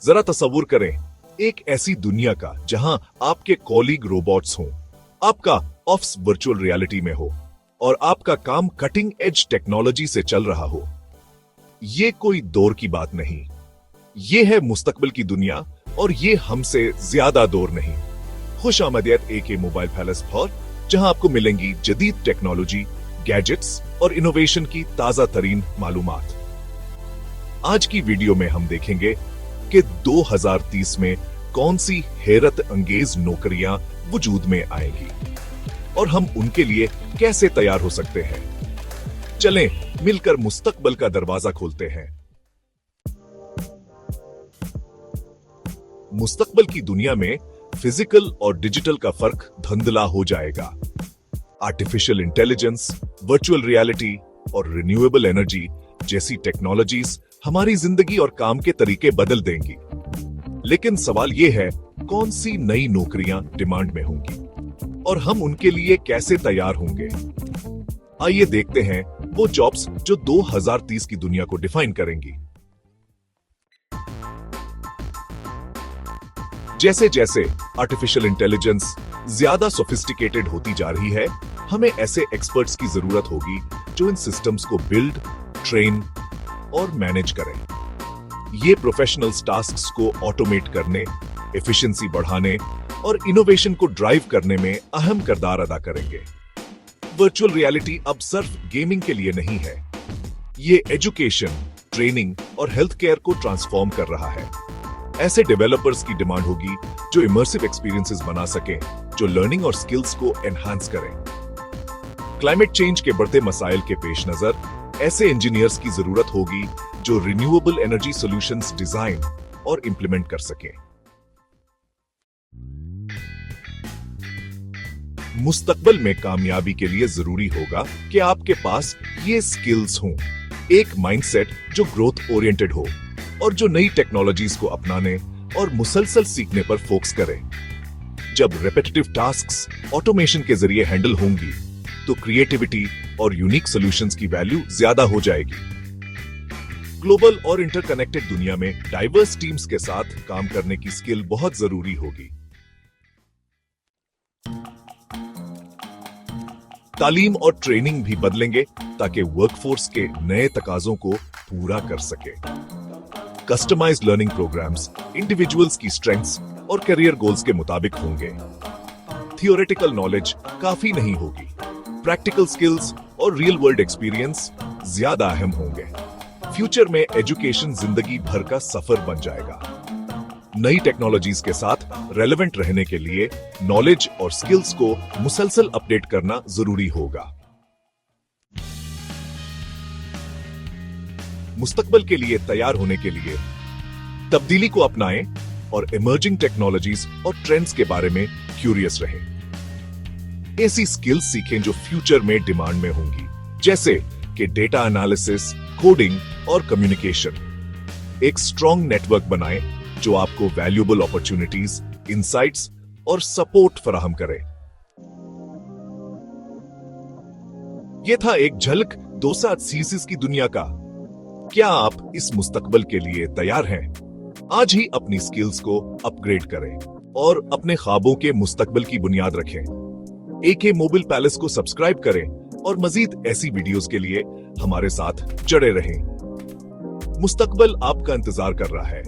जरा तसव्वुर करें एक ऐसी दुनिया का जहां आपके कॉलीग रोबोट्स हों, आपका ऑफिस वर्चुअल रियलिटी में हो और आपका काम कटिंग एज टेक्नोलॉजी से चल रहा हो। ये कोई दौर की बात नहीं, ये है मुस्तकबिल की दुनिया और ये हमसे ज्यादा दौर नहीं। खुश आमदीद एके मोबाइल पैलेस पर, जहां आपको मिलेंगी जदीद टेक्नोलॉजी, गैजेट्स और इनोवेशन की ताजा तरीन मालूमात। आज की वीडियो में हम देखेंगे कि 2030 में कौन सी हैरत अंगेज नौकरियां वजूद में आएंगी और हम उनके लिए कैसे तैयार हो सकते हैं। चलें मिलकर मुस्तकबिल का दरवाजा खोलते हैं। मुस्तकबिल की दुनिया में फिजिकल और डिजिटल का फर्क धुंधला हो जाएगा। आर्टिफिशियल इंटेलिजेंस, वर्चुअल रियलिटी और रिन्यूएबल एनर्जी जैसी टेक्नोलॉजीज हमारी जिंदगी और काम के तरीके बदल देंगी। लेकिन सवाल यह है, कौन सी नई नौकरियां डिमांड में होंगी और हम उनके लिए कैसे तैयार होंगे। आइए देखते हैं वो जॉब्स जो 2030 की दुनिया को डिफाइन करेंगी। जैसे जैसे आर्टिफिशियल इंटेलिजेंस ज्यादा सोफिस्टिकेटेड होती जा रही है, हमें ऐसे एक्सपर्ट्स की जरूरत होगी जो इन सिस्टम्स को बिल्ड, ट्रेन और मैनेज करें। ये प्रोफेशनल्स टास्क्स को ऑटोमेट करने, एफिशिएंसी बढ़ाने और इनोवेशन को ड्राइव करने में अहम किरदार अदा करेंगे। वर्चुअल रियलिटी अब सिर्फ गेमिंग के लिए नहीं है, ये एजुकेशन, ट्रेनिंग और हेल्थ केयर को ट्रांसफॉर्म कर रहा है। ऐसे डेवलपर्स की डिमांड होगी जो इमर्सिव एक्सपीरियंसेस बना सकें, जो लर्निंग और स्किल्स को एनहांस करें। क्लाइमेट चेंज के बढ़ते मसाइल के पेश नजर ऐसे इंजीनियर्स की जरूरत होगी जो रिन्यूएबल एनर्जी सॉल्यूशंस डिजाइन और इंप्लीमेंट कर सकें। मुस्तकबिल में कामयाबी के लिए जरूरी होगा कि आपके पास ये स्किल्स हों, एक माइंडसेट जो ग्रोथ ओरिएंटेड हो और जो नई टेक्नोलॉजीज को अपनाने और मुसलसल सीखने पर फोकस करे। जब रिपीटेटिव टास्क्स ऑटोमेशन के जरिए हैंडल होंगी तो क्रिएटिविटी और यूनिक सॉल्यूशंस की वैल्यू ज्यादा हो जाएगी। ग्लोबल और इंटरकनेक्टेड दुनिया में डाइवर्स टीम्स के साथ काम करने की स्किल बहुत जरूरी होगी। तालीम और ट्रेनिंग भी बदलेंगे ताकि वर्कफोर्स के नए तकाजों को पूरा कर सके। कस्टमाइज्ड लर्निंग प्रोग्राम्स इंडिविजुअल्स की स्ट्रेंथ्स और करियर गोल्स के मुताबिक होंगे। थियोरेटिकल नॉलेज काफी नहीं होगी, प्रैक्टिकल स्किल्स और रियल वर्ल्ड एक्सपीरियंस ज्यादा अहम होंगे। फ्यूचर में एजुकेशन जिंदगी भर का सफर बन जाएगा। नई टेक्नोलॉजीज के साथ रेलेवेंट रहने के लिए नॉलेज और स्किल्स को मुसलसल अपडेट करना जरूरी होगा। मुस्तकबिल के लिए तैयार होने के लिए तब्दीली को अपनाएं और इमर्जिंग टेक्नोलॉजीज और ट्रेंड्स के बारे में क्यूरियस रहें। ऐसी स्किल्स सीखें जो फ्यूचर में डिमांड में होंगी, जैसे कि डेटा एनालिसिस, कोडिंग और कम्युनिकेशन। एक स्ट्रॉन्ग नेटवर्क बनाएं जो आपको वैल्यूएबल अपॉर्चुनिटीज, इनसाइट्स और सपोर्ट फराहम करे। यह था एक झलक 2030 की दुनिया का। क्या आप इस मुस्तकबिल के लिए तैयार हैं? आज ही अपनी स्किल्स को अपग्रेड करें और अपने ख्वाबों के मुस्तकबिल की बुनियाद रखें। एके मोबाइल पैलेस को सब्सक्राइब करें और मजीद ऐसी वीडियोस के लिए हमारे साथ जुड़े रहें। मुस्तकबिल आपका इंतजार कर रहा है।